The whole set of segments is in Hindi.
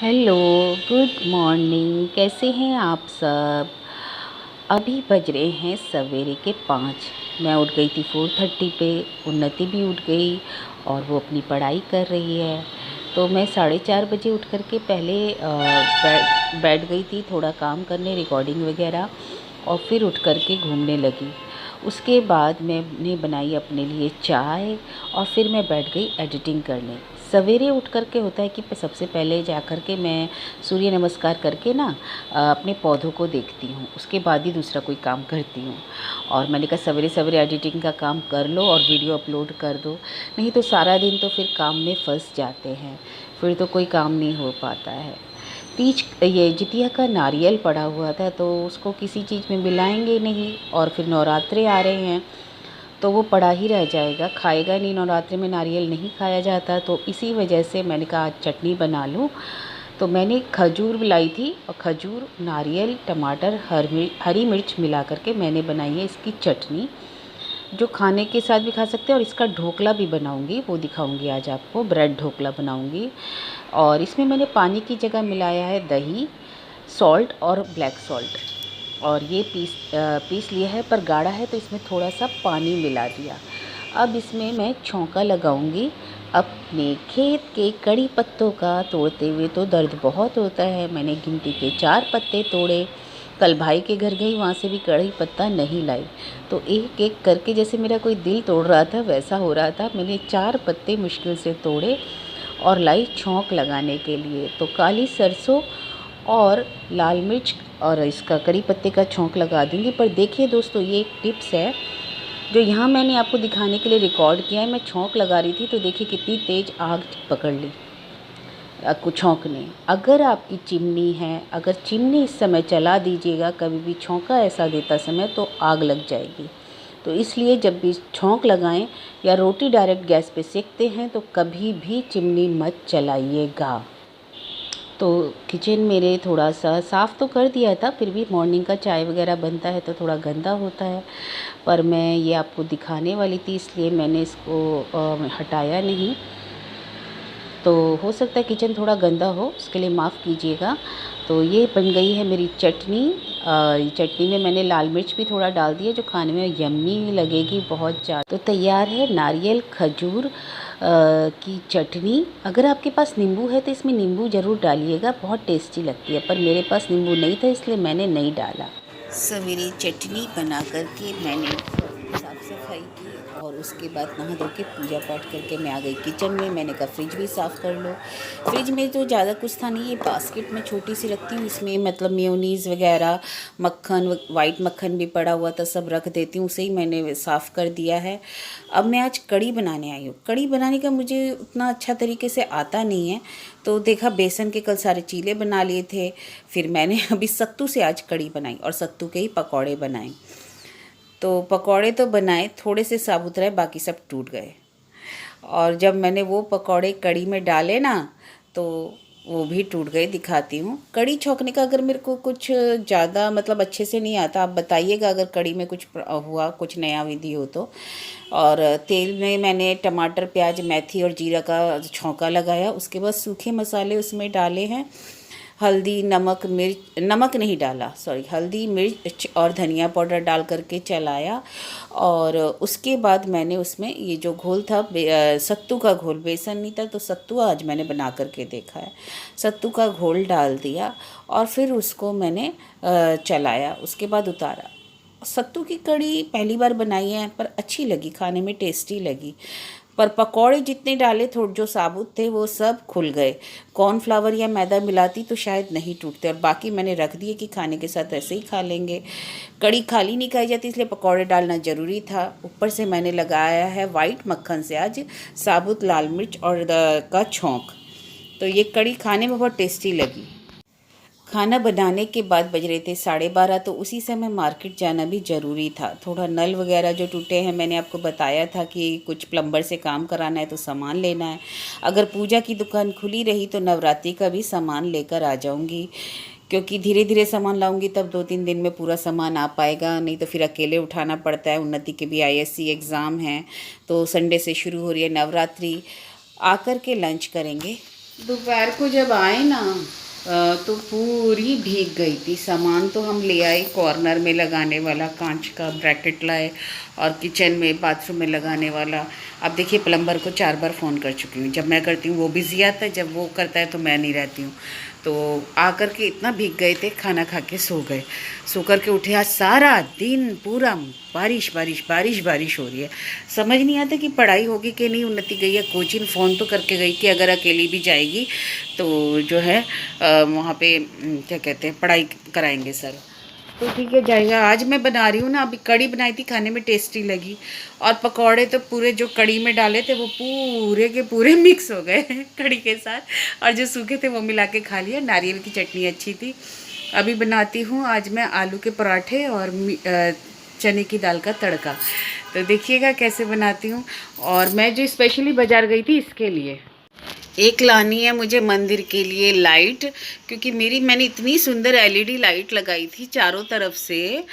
Hello, good morning. कैसे हैं आप सब? अभी बज रहे हैं सवेरे के 5। मैं उठ गई थी 4:30 पे। उन्नति भी उठ गई और वो अपनी पढ़ाई कर रही है। तो मैं 4:30 बजे उठ कर के पहले बैठ गई थी थोड़ा काम करने, रिकॉर्डिंग वगैरह, और फिर उठ कर के घूमने लगी। उसके बाद मैंने बनाई अपने लिए चाय और फिर मैं बैठ गई एडिटिंग करने। सवेरे उठ कर के होता है कि सबसे पहले जा कर के मैं सूर्य नमस्कार करके ना अपने पौधों को देखती हूँ, उसके बाद ही दूसरा कोई काम करती हूँ। और मैंने कहा सवेरे सवेरे एडिटिंग का काम कर लो और वीडियो अपलोड कर दो, नहीं तो सारा दिन तो फिर काम में फंस जाते हैं, फिर तो कोई काम नहीं हो पाता है। तीज ये जितिया का नारियल पड़ा हुआ था तो उसको किसी चीज़ में मिलाएंगे नहीं, और फिर नवरात्रे आ रहे हैं तो वो पड़ा ही रह जाएगा, खाएगा नहीं। नवरात्रि में नारियल नहीं खाया जाता, तो इसी वजह से मैंने कहा आज चटनी बना लूँ। तो मैंने खजूर लाई थी और खजूर, नारियल, टमाटर, हरी मिर्च मिला करके मैंने बनाई है इसकी चटनी, जो खाने के साथ भी खा सकते हैं। और इसका ढोकला भी बनाऊंगी, वो दिखाऊंगी आज आपको। ब्रेड ढोकला बनाऊंगी। और इसमें मैंने पानी की जगह मिलाया है दही, सॉल्ट और ब्लैक सॉल्ट। और ये पीस लिया है, पर गाढ़ा है तो इसमें थोड़ा सा पानी मिला दिया। अब इसमें मैं छौंका लगाऊंगी अपने खेत के कड़ी पत्तों का। तोड़ते हुए तो दर्द बहुत होता है, मैंने गिनती के 4 पत्ते तोड़े। कल भाई के घर गई, वहाँ से भी कड़ी पत्ता नहीं लाई, तो एक एक करके जैसे मेरा कोई दिल तोड़ रहा था वैसा हो रहा था। मैंने 4 पत्ते मुश्किल से तोड़े और लाई छौंक लगाने के लिए। तो काली सरसों और लाल मिर्च और इसका कड़ी पत्ते का छौंक लगा दूंगी। पर देखिए दोस्तों, ये एक टिप्स है जो यहाँ मैंने आपको दिखाने के लिए रिकॉर्ड किया है। मैं छौंक लगा रही थी तो देखिए कितनी तेज़ आग पकड़ ली छौंक ने। अगर आपकी चिमनी है, अगर चिमनी इस समय चला दीजिएगा कभी भी छौंका ऐसा देता समय, तो आग लग जाएगी। तो इसलिए जब भी छौंक लगाएं या रोटी डायरेक्ट गैस पे सेकते हैं तो कभी भी चिमनी मत चलाइएगा। तो किचन मेरे थोड़ा सा साफ़ तो कर दिया था, फिर भी मॉर्निंग का चाय वगैरह बनता है तो थोड़ा गंदा होता है। पर मैं ये आपको दिखाने वाली थी इसलिए मैंने इसको हटाया नहीं। तो हो सकता है किचन थोड़ा गंदा हो, उसके लिए माफ़ कीजिएगा। तो ये बन गई है मेरी चटनी। चटनी में मैंने लाल मिर्च भी थोड़ा डाल दिया जो खाने में यम्मी लगेगी बहुत ज़्यादा। तो तैयार है नारियल खजूर की चटनी। अगर आपके पास नींबू है तो इसमें नींबू ज़रूर डालिएगा, बहुत टेस्टी लगती है, पर मेरे पास नींबू नहीं था इसलिए मैंने नहीं डाला। सवेरे चटनी बना करके मैंने साफ़ सफाई की और उसके बाद नहा धो के पूजा पाठ करके मैं आ गई किचन में। मैंने कहा फ्रिज भी साफ़ कर लो। फ्रिज में तो ज़्यादा कुछ था नहीं, ये बास्केट में छोटी सी रखती हूँ, इसमें मतलब मेयोनीज़ वगैरह, मक्खन, वाइट मक्खन भी पड़ा हुआ था, सब रख देती हूँ। उसे ही मैंने साफ़ कर दिया है। अब मैं आज कढ़ी बनाने आई हूँ। कढ़ी बनाने का मुझे उतना अच्छा तरीके से आता नहीं है, तो देखा बेसन के कल सारे चीले बना लिए थे, फिर मैंने अभी सत्तू से आज कढ़ी बनाई और सत्तू के ही पकौड़े बनाए। तो पकौड़े तो बनाए, थोड़े से साबुत रहे, बाकी सब टूट गए। और जब मैंने वो पकौड़े कढ़ी में डाले ना तो वो भी टूट गए। दिखाती हूँ। कढ़ी छौंकने का अगर मेरे को कुछ ज़्यादा मतलब अच्छे से नहीं आता, आप बताइएगा अगर कढ़ी में कुछ हुआ, कुछ नया विधि हो तो। और तेल में मैंने टमाटर, प्याज, मेथी और जीरा का छौंका लगाया। उसके बाद सूखे मसाले उसमें डाले हैं, हल्दी, नमक, मिर्च, नमक नहीं डाला, सॉरी, हल्दी, मिर्च और धनिया पाउडर डाल करके चलाया। और उसके बाद मैंने उसमें ये जो घोल था, सत्तू का घोल, बेसन नहीं था तो सत्तू आज मैंने बना करके देखा है, सत्तू का घोल डाल दिया और फिर उसको मैंने चलाया। उसके बाद उतारा। सत्तू की कढ़ी पहली बार बनाई है पर अच्छी लगी, खाने में टेस्टी लगी। पर पकौड़े जितने डाले थोड़े जो साबुत थे वो सब खुल गए। कॉर्नफ्लावर या मैदा मिलाती तो शायद नहीं टूटते, और बाकी मैंने रख दिए कि खाने के साथ ऐसे ही खा लेंगे। कढ़ी खाली नहीं खाई जाती इसलिए पकौड़े डालना ज़रूरी था। ऊपर से मैंने लगाया है वाइट मक्खन से आज साबुत लाल मिर्च और का छौंक। तो ये कढ़ी खाने में बहुत टेस्टी लगी। खाना बनाने के बाद बज रहे थे 12:30, तो उसी समय मार्केट जाना भी ज़रूरी था। थोड़ा नल वगैरह जो टूटे हैं, मैंने आपको बताया था कि कुछ प्लम्बर से काम कराना है तो सामान लेना है। अगर पूजा की दुकान खुली रही तो नवरात्रि का भी सामान लेकर आ जाऊंगी, क्योंकि धीरे धीरे सामान लाऊंगी तब 2-3 दिन में पूरा सामान आ पाएगा, नहीं तो फिर अकेले उठाना पड़ता है। उन्नति के भी ISC एग्ज़ाम हैं, तो संडे से शुरू हो रही है नवरात्रि। आकर के लंच करेंगे। दोपहर को जब आए ना तो पूरी भीग गई थी। सामान तो हम ले आए, कॉर्नर में लगाने वाला कांच का ब्रैकेट लाए और किचन में बाथरूम में लगाने वाला। अब देखिए प्लम्बर को 4 बार फ़ोन कर चुकी हूँ। जब मैं करती हूँ वो बिज़ी आता है, जब वो करता है तो मैं नहीं रहती हूँ। तो आकर के इतना भीग गए थे, खाना खा के सो गए। सो कर के उठे, आज सारा दिन पूरा बारिश बारिश बारिश बारिश हो रही है। समझ नहीं आता कि पढ़ाई होगी कि नहीं। उन्नति गई है कोचिंग, फ़ोन तो करके गई कि अगर अकेली भी जाएगी तो जो है वहाँ पे क्या कहते हैं, पढ़ाई कराएंगे सर। तो ठीक है जाएगा। आज मैं बना रही हूँ ना, अभी कड़ी बनाई थी, खाने में टेस्टी लगी। और पकौड़े तो पूरे जो कड़ी में डाले थे वो पूरे के पूरे मिक्स हो गए कड़ी के साथ, और जो सूखे थे वो मिला के खा लिया। नारियल की चटनी अच्छी थी। अभी बनाती हूँ आज मैं आलू के पराठे और चने की दाल का तड़का। तो देखिएगा कैसे बनाती हूँ। और मैं जो स्पेशली बाज़ार गई थी इसके लिए, एक लानी है मुझे मंदिर के लिए लाइट, क्योंकि मैंने इतनी सुंदर एलईडी लाइट लगाई थी चारों तरफ से,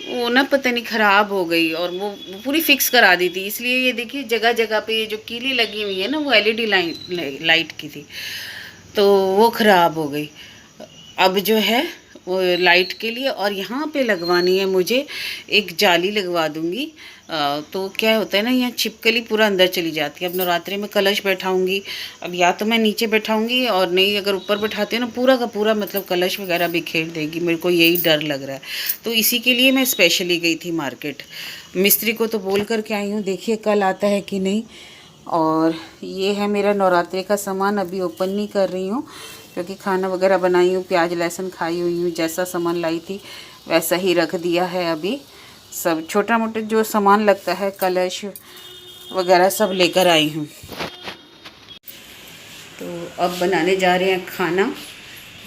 वो ना पता नहीं ख़राब हो गई और वो पूरी फिक्स करा दी थी। इसलिए ये देखिए जगह जगह पे ये जो कीली लगी हुई है ना वो एलईडी लाइट की थी, तो वो ख़राब हो गई। अब जो है वो लाइट के लिए, और यहाँ पे लगवानी है मुझे एक जाली लगवा दूँगी। तो क्या होता है ना, यहाँ छिपकली पूरा अंदर चली जाती है। अब नवरात्रि में कलश बैठाऊँगी, अब या तो मैं नीचे बैठाऊँगी और नहीं अगर ऊपर बैठाती हूँ ना पूरा का पूरा मतलब कलश वगैरह बिखेर देगी। मेरे को यही डर लग रहा है, तो इसी के लिए मैं स्पेशली गई थी मार्केट। मिस्त्री को तो बोल कर के आई हूँ, देखिए कल आता है कि नहीं। और ये है मेरा नवरात्रि का सामान, अभी ओपन नहीं कर रही हूँ क्योंकि खाना वगैरह बनाई हूँ, प्याज लहसुन खाई हुई हूँ। जैसा सामान लाई थी वैसा ही रख दिया है। अभी सब छोटा मोटा जो सामान लगता है, कलश वगैरह सब लेकर आई हूँ। तो अब बनाने जा रहे हैं खाना,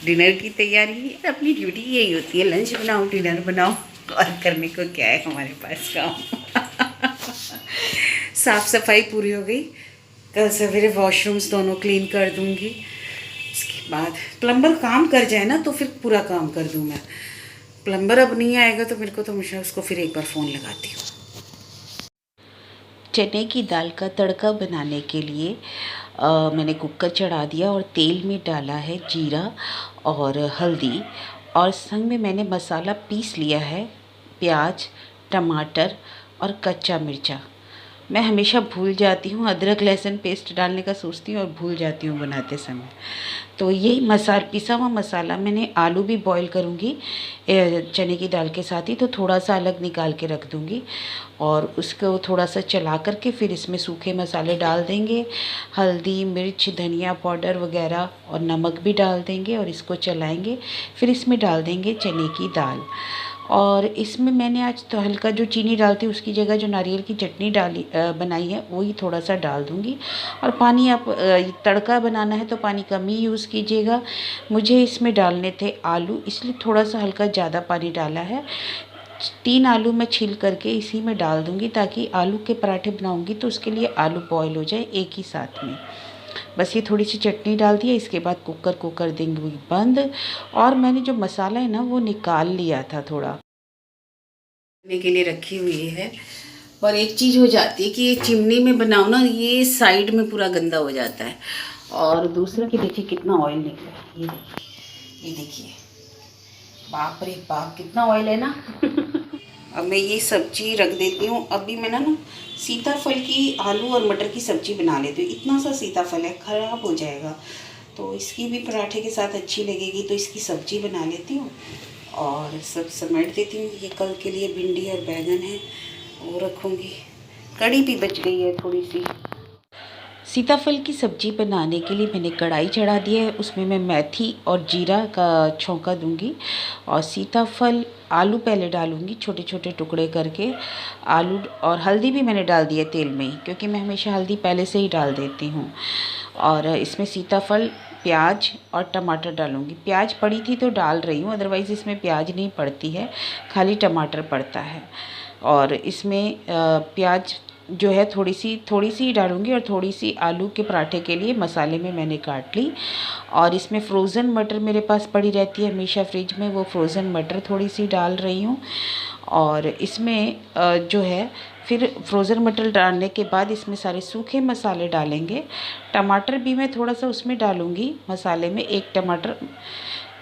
डिनर की तैयारी। अपनी ड्यूटी यही होती है, लंच बनाओ डिनर बनाओ, और करने को क्या है हमारे पास काम साफ़ सफाई पूरी हो गई। कल सवेरे वॉशरूम्स दोनों क्लीन कर दूँगी। उसके बाद प्लम्बर काम कर जाए ना तो फिर पूरा काम कर दूँ मैं। प्लम्बर अब नहीं आएगा तो मेरे को तो मुझे उसको फिर एक बार फ़ोन लगाती हूँ। चने की दाल का तड़का बनाने के लिए मैंने कुकर चढ़ा दिया और तेल में डाला है जीरा और हल्दी, और संग में मैंने मसाला पीस लिया है, प्याज, टमाटर और कच्चा मिर्चा। मैं हमेशा भूल जाती हूँ, अदरक लहसुन पेस्ट डालने का सोचती हूँ और भूल जाती हूँ बनाते समय। तो यही पिसा हुआ मसाला, मैंने आलू भी बॉईल करूँगी चने की दाल के साथ ही, तो थोड़ा सा अलग निकाल के रख दूँगी और उसको थोड़ा सा चला करके फिर इसमें सूखे मसाले डाल देंगे, हल्दी मिर्च धनिया पाउडर वगैरह और नमक भी डाल देंगे और इसको चलाएँगे। फिर इसमें डाल देंगे चने की दाल, और इसमें मैंने आज तो हल्का जो चीनी डालती हूँ उसकी जगह जो नारियल की चटनी बनाई है वही थोड़ा सा डाल दूँगी। और पानी आप तड़का बनाना है तो पानी कम ही यूज़ कीजिएगा। मुझे इसमें डालने थे आलू, इसलिए थोड़ा सा हल्का ज़्यादा पानी डाला है। 3 आलू मैं छील करके इसी में डाल दूँगी, ताकि आलू के पराठे बनाऊँगी तो उसके लिए आलू बॉयल हो जाए एक ही साथ में। बस ये थोड़ी सी चटनी डाल दिया, इसके बाद कुकर को कर देंगे बंद। और मैंने जो मसाला है ना वो निकाल लिया था थोड़ा के लिए रखी हुई है। पर एक चीज़ हो जाती है कि ये चिमनी में बनाओ ना, ये साइड में पूरा गंदा हो जाता है। और दूसरा कि देखिए कितना ऑयल निकला है, ये देखिए, बाप रे बाप कितना ऑयल है ना अब मैं ये सब्जी रख देती हूँ। अभी मैं ना सीताफल की आलू और मटर की सब्जी बना लेती हूँ। इतना सा सीताफल है, ख़राब हो जाएगा, तो इसकी भी पराठे के साथ अच्छी लगेगी, तो इसकी सब्जी बना लेती हूँ और सब समेट देती हूँ। ये कल के लिए भिंडी और बैगन है वो रखूँगी। कड़ी भी बच गई है थोड़ी सी। सीताफल की सब्ज़ी बनाने के लिए मैंने कढ़ाई चढ़ा दी है, उसमें मैं मेथी और जीरा का छौंका दूंगी। और सीताफल आलू पहले डालूंगी छोटे छोटे टुकड़े करके, आलू और हल्दी भी मैंने डाल दी है तेल में ही, क्योंकि मैं हमेशा हल्दी पहले से ही डाल देती हूँ। और इसमें सीताफल प्याज और टमाटर डालूंगी। प्याज पड़ी थी तो डाल रही हूँ, अदरवाइज़ इसमें प्याज नहीं पड़ती है, खाली टमाटर पड़ता है। और इसमें प्याज जो है थोड़ी सी ही डालूंगी, और थोड़ी सी आलू के पराठे के लिए मसाले में मैंने काट ली। और इसमें फ्रोज़न मटर मेरे पास पड़ी रहती है हमेशा फ्रिज में, वो फ्रोज़न मटर थोड़ी सी डाल रही हूँ। और इसमें जो है फिर फ्रोज़न मटर डालने के बाद इसमें सारे सूखे मसाले डालेंगे। टमाटर भी मैं थोड़ा सा उसमें डालूँगी मसाले में, 1 टमाटर,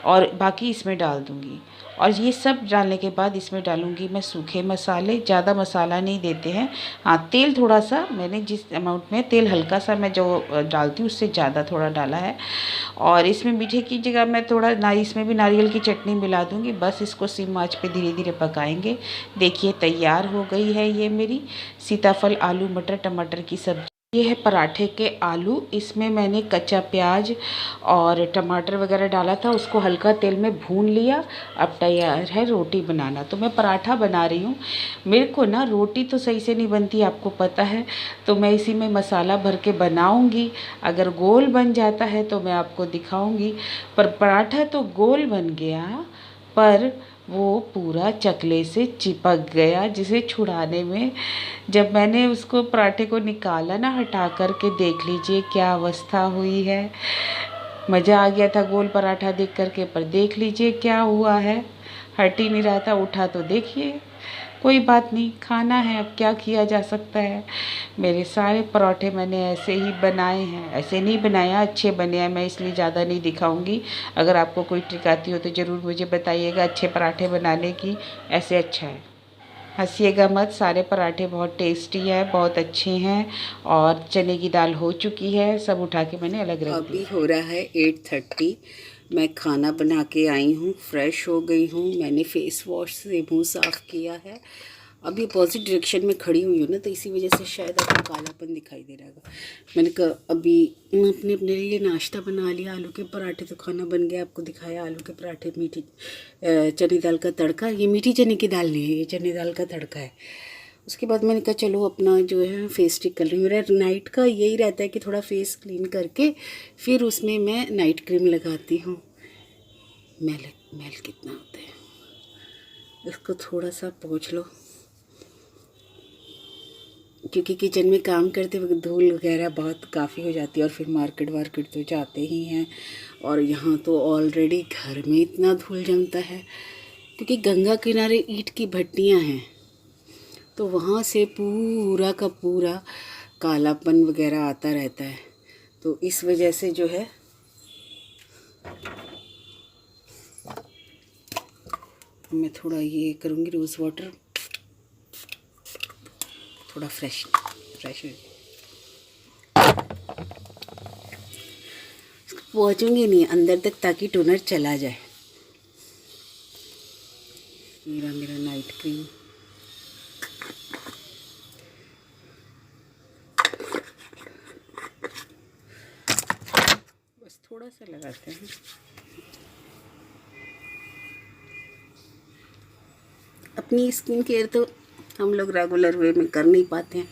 और बाकी इसमें डाल दूँगी। और ये सब डालने के बाद इसमें डालूँगी मैं सूखे मसाले। ज़्यादा मसाला नहीं देते हैं। हाँ, तेल थोड़ा सा मैंने जिस अमाउंट में तेल हल्का सा मैं जो डालती हूँ उससे ज़्यादा थोड़ा डाला है। और इसमें मीठे की जगह मैं थोड़ा इसमें भी नारियल की चटनी मिला दूँगी। बस इसको सिम आँच पे धीरे धीरे पकाएंगे। देखिए तैयार हो गई है ये मेरी सीताफल आलू मटर टमाटर की सब्ज़ी। ये है पराठे के आलू। इसमें मैंने कच्चा प्याज और टमाटर वगैरह डाला था, उसको हल्का तेल में भून लिया। अब तैयार है रोटी बनाना। तो मैं पराठा बना रही हूँ। मेरे को ना रोटी तो सही से नहीं बनती, आपको पता है, तो मैं इसी में मसाला भर के बनाऊँगी। अगर गोल बन जाता है तो मैं आपको दिखाऊँगी। पर पराठा तो गोल बन गया, पर वो पूरा चकले से चिपक गया, जिसे छुड़ाने में जब मैंने उसको पराठे को निकाला ना, हटा कर के देख लीजिए क्या अवस्था हुई है। मज़ा आ गया था गोल पराठा देख कर के, पर देख लीजिए क्या हुआ है। हट ही नहीं रहा था, उठा तो देखिए। कोई बात नहीं, खाना है, अब क्या किया जा सकता है। मेरे सारे पराठे मैंने ऐसे ही बनाए हैं, ऐसे नहीं बनाया, अच्छे बने हैं। मैं इसलिए ज़्यादा नहीं दिखाऊंगी। अगर आपको कोई ट्रिक आती हो तो ज़रूर मुझे बताइएगा अच्छे पराठे बनाने की। ऐसे अच्छा है, हंसिएगा मत। सारे पराठे बहुत टेस्टी है, बहुत अच्छे हैं। और चने की दाल हो चुकी है, सब उठा के मैंने अलग रख दिया। अभी हो रहा है 8:30। मैं खाना बना के आई हूँ, फ्रेश हो गई हूँ। मैंने फेस वॉश से मुंह साफ़ किया है। अभी अपोजिट डायरेक्शन में खड़ी हुई हूँ ना, तो इसी वजह से शायद आपको कालापन दिखाई दे रहा होगा। मैंने कहा अभी अपने अपने लिए नाश्ता बना लिया, आलू के पराठे। तो खाना बन गया, आपको दिखाया आलू के पराठे, मीठी चने दाल का तड़का। ये मीठी चने की दाल नहीं है, ये चने दाल का तड़का है। उसके बाद मैंने कहा चलो अपना जो है फेस स्टिक कर रही हूँ। मेरा नाइट का यही रहता है कि थोड़ा फेस क्लीन करके फिर उसमें मैं नाइट क्रीम लगाती हूँ। मैल कितना होता है, इसको थोड़ा सा पोंछ लो, क्योंकि किचन में काम करते वक्त धूल वगैरह बहुत काफ़ी हो जाती है। और फिर मार्केट वार्केट तो जाते ही हैं, और यहाँ तो ऑलरेडी घर में इतना धूल जमता है, क्योंकि गंगा किनारे ईंट की भट्टियाँ हैं, तो वहाँ से पूरा का पूरा कालापन वगैरह आता रहता है। तो इस वजह से जो है मैं थोड़ा ये करूँगी, रोज़ वाटर थोड़ा फ्रेश पहुँचूँगी नहीं अंदर तक, ताकि टोनर चला जाए। मेरा नाइट क्रीम बस थोड़ा सा लगाते हैं। अपनी स्किन केयर तो हम लोग रेगुलर वे में कर नहीं पाते हैं,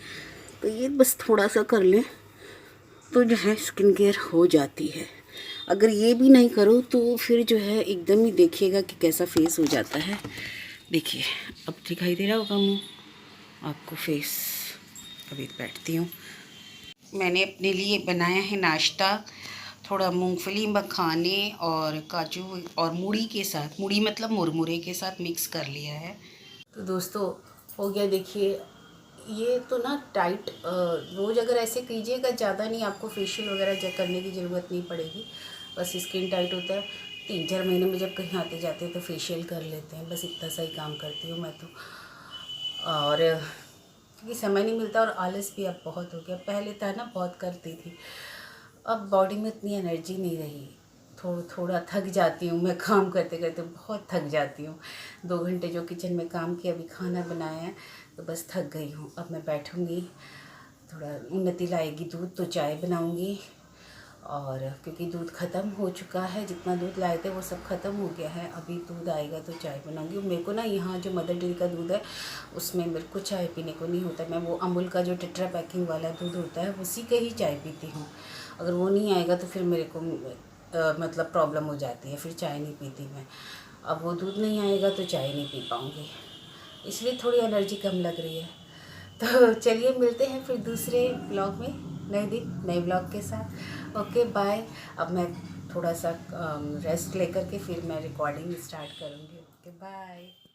तो ये बस थोड़ा सा कर लें तो जो है स्किन केयर हो जाती है। अगर ये भी नहीं करो तो फिर जो है एकदम ही देखिएगा कि कैसा फेस हो जाता है। देखिए अब दिखाई दे रहा होगा मुँह आपको, फेस। अभी बैठती हूँ। मैंने अपने लिए बनाया है नाश्ता, थोड़ा मूंगफली मखाने और काजू और मूढ़ी के साथ, मूढ़ी मतलब मुरमुरे के साथ मिक्स कर लिया है। तो दोस्तों हो गया। देखिए ये तो ना टाइट, रोज़ अगर ऐसे कीजिएगा, ज़्यादा नहीं, आपको फेशियल वगैरह करने की ज़रूरत नहीं पड़ेगी। बस स्किन टाइट होता है, 3-4 महीने में जब कहीं आते जाते हैं तो फेशियल कर लेते हैं। बस इतना सा ही काम करती हूँ मैं तो। और क्योंकि समय नहीं मिलता और आलस भी अब बहुत हो गया। पहले था ना बहुत करती थी, अब बॉडी में इतनी एनर्जी नहीं रही। थोड़ा थक जाती हूँ मैं, काम करते करते बहुत थक जाती हूँ। 2 घंटे जो किचन में काम किया, अभी खाना बनाया है, तो बस थक गई हूँ। अब मैं बैठूँगी, थोड़ा उन्नति लाएगी दूध तो चाय बनाऊँगी। और क्योंकि दूध ख़त्म हो चुका है, जितना दूध लाए थे वो सब ख़त्म हो गया है। अभी दूध आएगा तो चाय बनाऊँगी। मेरे को ना यहाँ जो मदर डेयरी का दूध है उसमें मेरे को चाय पीने को नहीं होता। मैं वो अमूल का जो टेट्रा पैकिंग वाला दूध होता है उसी के ही चाय पीती हूँ। अगर वो नहीं आएगा तो फिर मेरे को मतलब प्रॉब्लम हो जाती है, फिर चाय नहीं पीती मैं। अब वो दूध नहीं आएगा तो चाय नहीं पी पाऊँगी, इसलिए थोड़ी एनर्जी कम लग रही है। तो चलिए मिलते हैं फिर दूसरे ब्लॉग में, नए दिन नए ब्लॉग के साथ। Okay bye. अब मैं थोड़ा सा रेस्ट लेकर के फिर मैं रिकॉर्डिंग स्टार्ट करूँगी। Okay bye.